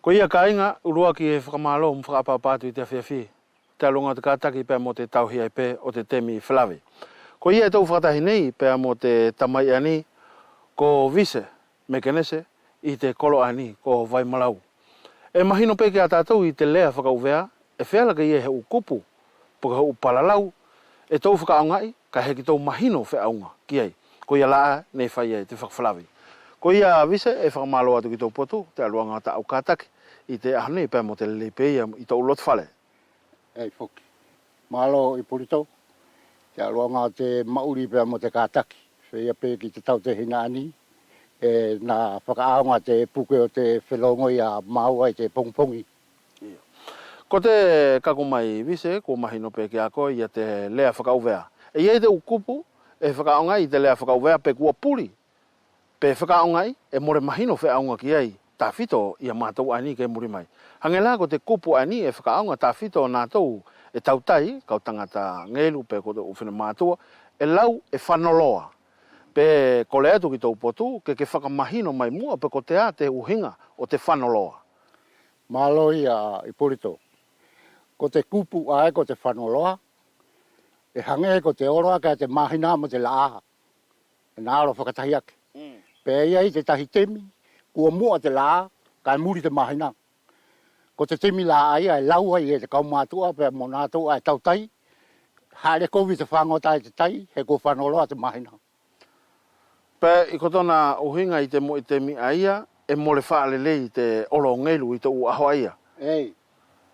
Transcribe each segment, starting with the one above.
Ko ia ka inga, urua ki e whakamalo mwhakapapatu I te awhiawhi. Te alonga te kātaki pēr mo te tauhia pē o te temi whilawe. Ko ia e tau whakatahi nei pēr mo te tamai ani, ko vise, me kenese, I te kolo ani, ko vai malau. E mahino peke a tātou I te lea whakauvea, e wheala ka ia he ukupu, poka hu palalau, e tau whakaongai, ka heki tau mahino wheaunga ki ai. Ko ia laa nei whai ai te whakawhalawi. Ko ia vise e whakamalo atu ki tau potu, te aluanga ta au kātaki, I te ahane pēr mo te lepeia I tau lot whale. Ei foki. Malo I purito. Te aluanga te mauri pēr mo te kātaki. Whia pē ki te tau te hina ani. E nā whakaaonga te puke o te whelongo I a maua I te pongpongi. Ko te kakumai vise, ko mahino pē ki a koe I a te lea whakauvea. E iei te ukupu, e whakaonga I te lea whakauvea pē kua puri. Pē whakaonga I, e more mahino wheaunga ki ai. Tā whito I a mātou ani ke muri mai. Hangela ko te kupu ani e whakaonga tā whito nā tau e tautai, kau tangata ngelu pē ko te uwhina mātua, e lau e whanoloa. Pē kole atu ki tau potu, ke whakamahino mai mua pē ko te a te uhinga o te whanoloa. Malo I purito. Ko te kupu ae ko te whanoloa, e hange ko te oroa ka te mahina mo te laa. E nāro whakatahi ake. Pē iai te tahi temi, kua mua te laa, kai muri te mahina. Ko te temi laa ia e lau ai e te kaumātua, pē mo nātou ai tautai, haere kovi te whangotai te tai, he ko whanoloa te mahina. Pē I kotona uhinga I te mo I te mi aia, e mole whaalele I te olo ngelu I te uaho aia. Ei.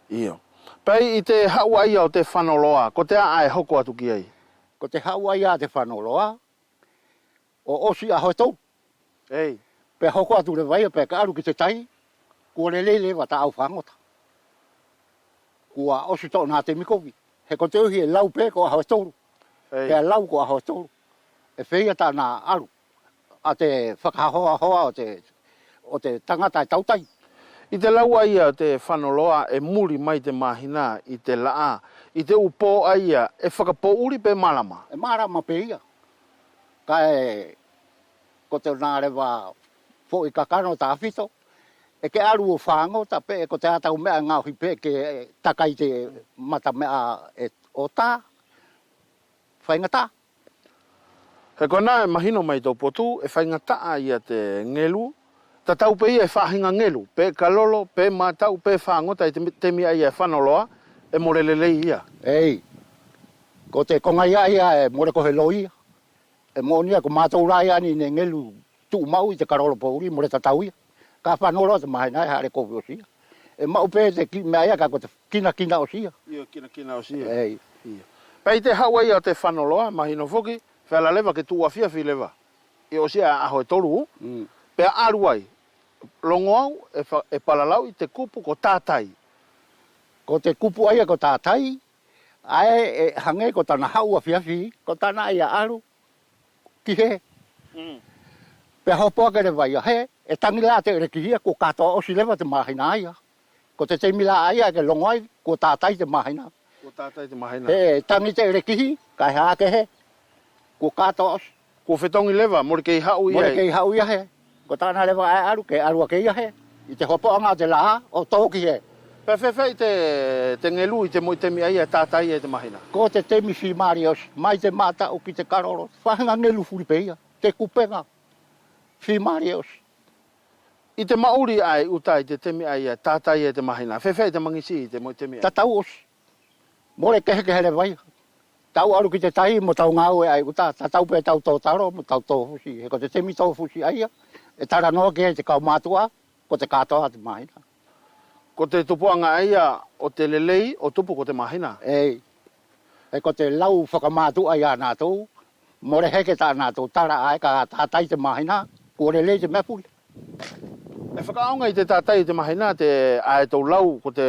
Io. Pē I te hau aia o te whanoloa, ko te a ai hoko atu ki ai? Ko te hau aia te whanoloa, o osi aho tau. Ei. Pē hoko atu le vai, pē ka aru ki te tai, kua le lewa ta au whangota. Kua osi tau nā te mikovi. He ko te uhi e lau pē ko aho tau. Pē lau ko aho tau. E whia ta nā aru. A te whakahoa hoa o te tangata e tautai. I te lau aia o te whanoloa e muri mai te mahina I te laa. I te upo aia e whakapo uri pe marama. E marama pe ia. Kai ko te nārewa fo I kakano ta whito. E ke aru o whangota pe ko te atau mea ngauhi pe ke takai te mata mea e o tā. Whaingata. He kona e mahino mai tau potu, e whaingata ia te ngelu. Ta tau pe ia e whahinga ngelu, pe kalolo, pe matau, pe whangota I te mia ia e whanoloa, e morelele ia. Ei, ko te kongai ia e more ko he loi. E monia ko mātou rai ani ne ngelu tu mau I te karolo pouri, more tatau ia. Ka whanoloa te mahina e haere kovi o sia. E mau pe te mea ia ka ko te kina o sia. Ia kina o sia. Ei. Pei te haua ia o te whanoloa, mahino foki, whela lewa ke tua whiawhi lewa. I o sia aho e toru, pe aru ai. Longo au e palalau I te kupu ko tātai. Ko te kupu aia ko tātai, ae e hange ko tana haua whiawhi, ko tana ia aru, ki he. Pe hopoa ke le vai he, e tangi la te rekihia ko katoa osi lewa te mahina aia. Ko te teimila aia ke longo ai, ko tātai te mahina. Ko tātai te mahina. He tangi te rekihi, kai haake he, ko katoa osi. Ko whetongi lewa, mori kei hau ia. Mori kei hau ia he. Ko tāna lewa ai aru, ke arua ke ia he. I te hopoanga te laha, o tōki he. Pewhewhei te ngelu I te mo I te mi aia tātai e te mahina. Ko te temi whimarios, mai te mata o ki te karoro. Whahinga ngelu furi pe ia, te kupenga. Whimarios. I te mauri ai utai te temi aia tātai e te mahina. Whewhei te mangisi I te mo I te mi aia. Tatau os. More kehe le vai. Tau aru ki te tai mo tau ngau e ai uta. Tatau pe tau tō taro mo tau tō fusi. He ko te temi tō fusi aia. E tara noa ke te kau mātua, ko te katoa te mahina. Ko te tupuanga aia o te lelei o tupu ko te mahina. Ei. E ko te lau whakamātua ia nātou. More heke tā nātou tara ai ka tātai te mahina. Ko lelei te mepuri. E whakaonga I te tātai te mahina te ae tau lau ko te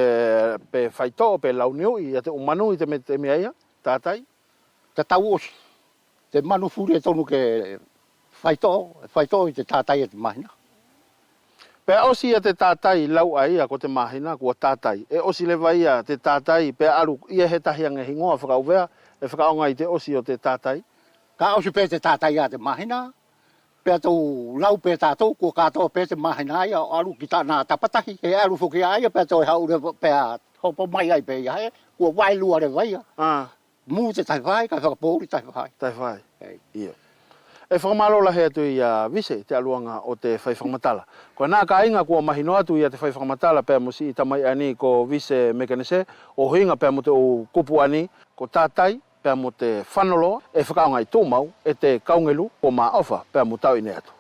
pe whaito pe lau nioi I te umanu I te mi aia tātai. Te tau os. Te manu furi e tonu ke whaito I te tātai e te mahina. Pe osi ia te tātai lau aia ko te mahina kua tātai. E osi lewa ia te tātai pe aru ia he tahi ange hingoa whakauvea. E whakaonga I te osi o te tātai. Ka osi pe te tātai a te mahina. pe to lau pe ta to ko ka to pe se mahina ia alu kita na tapatahi he alu foki ai pe to ha u pe ho po mai ai pe ia ko vai lua de vai mu te tai vai ka ka po tai vai tai vai ia e whakamalo la he atu ia vise te aluanga o te whai whakamatala. Ko nā ka inga kua mahino atu ia te whai whakamatala pēr mo si i tamai ani ko vise mekanese o hinga pēr mo te o kupu ani ko tātai pēr mo te whanolo e whakaonga i tōmau e te kaungelu o mā ofa pēr mo tau ine atu.